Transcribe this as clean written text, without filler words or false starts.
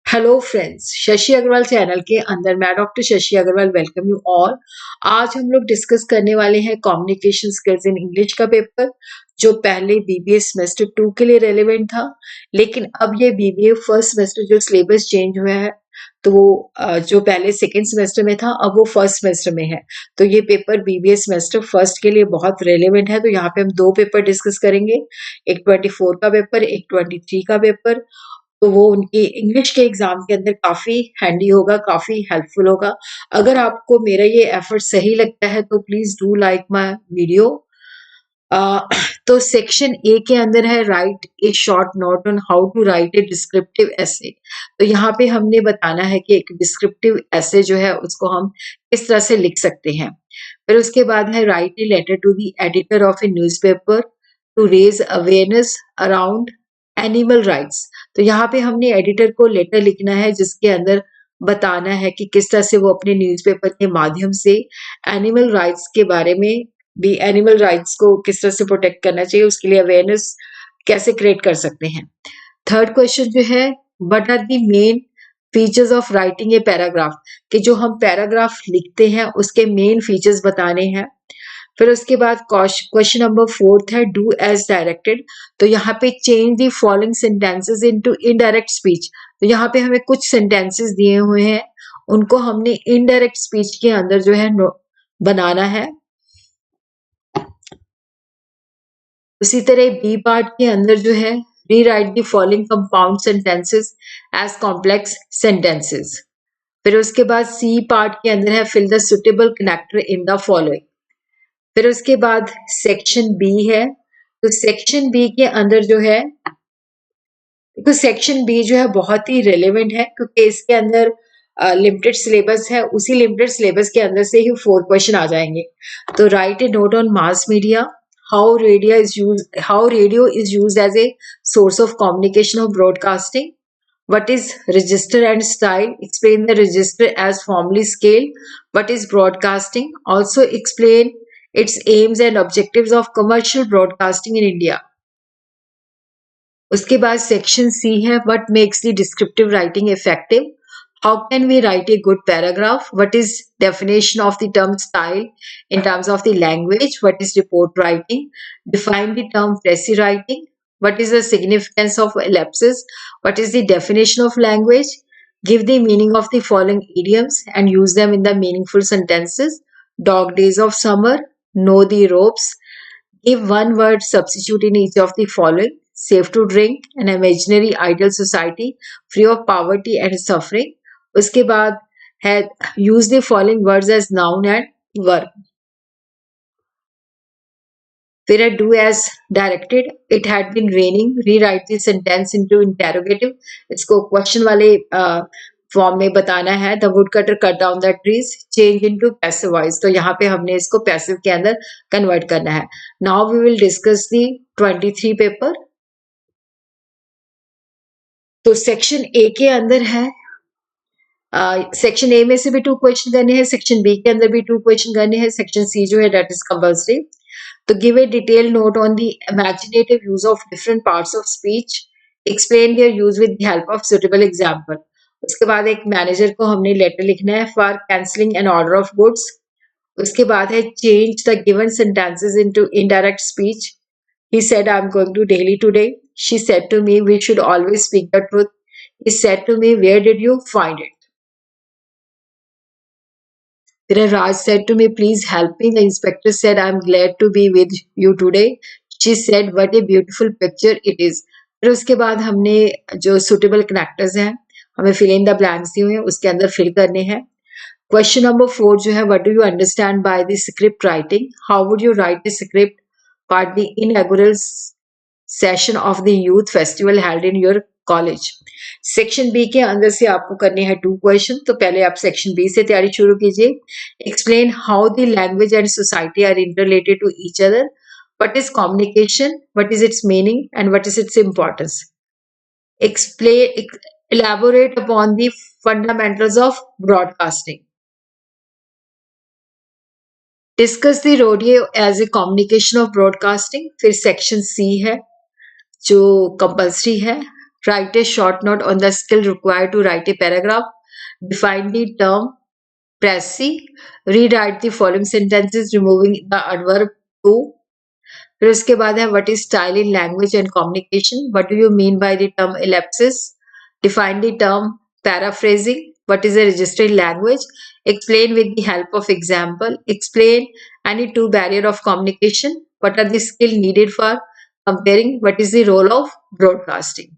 Hello friends, Shashi Agrawal channel के अंदर मैं doctor Shashi Agrawal welcome you all. आज हम लोग डिस्कस करने वाले हैं कम्युनिकेशन स्किल्स इन इंग्लिश का पेपर, जो पहले बीबीए सेमेस्टर 2 के लिए रेलेवेंट था, लेकिन अब ये बीबीए फर्स्ट सेमेस्टर जो सिलेबस चेंज हुआ है, तो वो जो पहले सेकेंड सेमेस्टर में था अब वो फर्स्ट सेमेस्टर में है। तो ये पेपर बीबीए सेमेस्टर फर्स्ट के लिए बहुत रेलेवेंट है। तो यहाँ पे हम दो पेपर डिस्कस करेंगे, एक 24 का पेपर, एक 23 का पेपर। तो वो उनकी इंग्लिश के एग्जाम के अंदर काफी हैंडी होगा, काफी हेल्पफुल होगा। अगर आपको मेरा ये एफर्ट सही लगता है तो please do like my video. तो सेक्शन ए के अंदर है write a short note on how to write a descriptive essay. तो यहाँ पे हमने बताना है कि एक डिस्क्रिप्टिव ऐसे जो है उसको हम किस तरह से लिख सकते हैं। फिर उसके बाद है write a letter to the editor of a newspaper to raise awareness around animal rights. तो यहाँ पे हमने एडिटर को लेटर लिखना है जिसके अंदर बताना है कि किस तरह से वो अपने न्यूज़पेपर के माध्यम से एनिमल राइट्स के बारे में भी, एनिमल राइट्स को किस तरह से प्रोटेक्ट करना चाहिए, उसके लिए अवेयरनेस कैसे क्रिएट कर सकते हैं। थर्ड क्वेश्चन जो है, what are the main features of writing a paragraph, कि जो हम पैराग्राफ लिखते हैं उसके मेन फीचर्स बताने हैं। फिर उसके बाद क्वेश्चन नंबर फोर्थ है डू एज डायरेक्टेड। तो यहाँ पे change the following sentences into indirect speech. तो यहाँ पे हमें कुछ सेंटेंसेस दिए हुए हैं, उनको हमने इनडायरेक्ट स्पीच के अंदर जो है बनाना है। उसी तरह बी पार्ट के अंदर जो है rewrite the following compound sentences as complex sentences. फिर उसके बाद सी पार्ट के अंदर है fill the suitable connector in the following. फिर उसके बाद सेक्शन बी है। तो सेक्शन बी के अंदर जो है, तो सेक्शन बी जो है बहुत ही रेलेवेंट है क्योंकि इसके अंदर लिमिटेड सिलेबस है, उसी लिमिटेड सिलेबस के अंदर से ही 4 क्वेश्चन आ जाएंगे। तो write a note on mass media, how radio is used as a source of communication और broadcasting. What is register and style? Explain the register as formally scale. What is broadcasting? Also explain its aims and objectives of commercial broadcasting in India. उसके बाद section C है what makes the descriptive writing effective, how can we write a good paragraph, what is definition of the term style in terms of the language, what is report writing, define the term precis writing, what is the significance of ellipses, what is the definition of language, give the meaning of the following idioms and use them in the meaningful sentences. Dog days of summer, know the ropes, give one word substitute in each of the following. Safe to drink, an imaginary ideal society free of poverty and suffering. उसके बाद है use the following words as noun and verb. फिर है do as directed. It had been raining. Rewrite the sentence into interrogative. इसको question वाले form में बताना है. The woodcutter cut down the trees. Change into passive voice. तो यहाँ पे हमने इसको पैसिव के अंदर कन्वर्ट करना है. Now we will discuss the 23 paper. तो सेक्शन ए के अंदर है, सेक्शन ए में से भी 2 क्वेश्चन करने हैं, सेक्शन बी के अंदर भी 2 क्वेश्चन करने हैं, सेक्शन सी जो है दैट इज कंपल्सरी. तो give a detail note on the imaginative use of different parts of speech, explain their use with the help of suitable example. उसके बाद एक मैनेजर को हमने लेटर लिखना है for cancelling an order of goods. उसके बाद है change the given sentences into indirect speech. He said, I'm going to Delhi today. She said to me, we should always speak the truth. He said to me, where did you find it? Then Raj said to me, please help me. The inspector said, I'm glad to be with you today. She said, what a beautiful picture it is. फिर उसके बाद हमने जो suitable connectors हैं, हमें fill in the blanks दिए हुए हैं, उसके अंदर fill करने हैं. Question number 4 जो है, what do you understand by the script writing? How would you write the script for the inaugural session of the youth festival held in your college? Section B के अंदर से आपको करने हैं 2 क्वेश्चन. तो पहले आप सेक्शन बी से तैयारी शुरू कीजिए. Explain how the language and society are interrelated to each other. What is communication, what is its meaning and what is its importance. Explain, elaborate upon the fundamentals of broadcasting. Discuss the radio as a communication of broadcasting. फिर section C है जो compulsory है, Write a short note on the skill required to write a paragraph. Define the term precis. Rewrite the following sentences removing the adverb to. फिर उसके बाद है what is style in language and communication? What do you mean by the term ellipsis? Define the term paraphrasing. What is a registered language? Explain with the help of example. Explain any two barrier of communication. What are the skill needed for comparing? What is the role of broadcasting?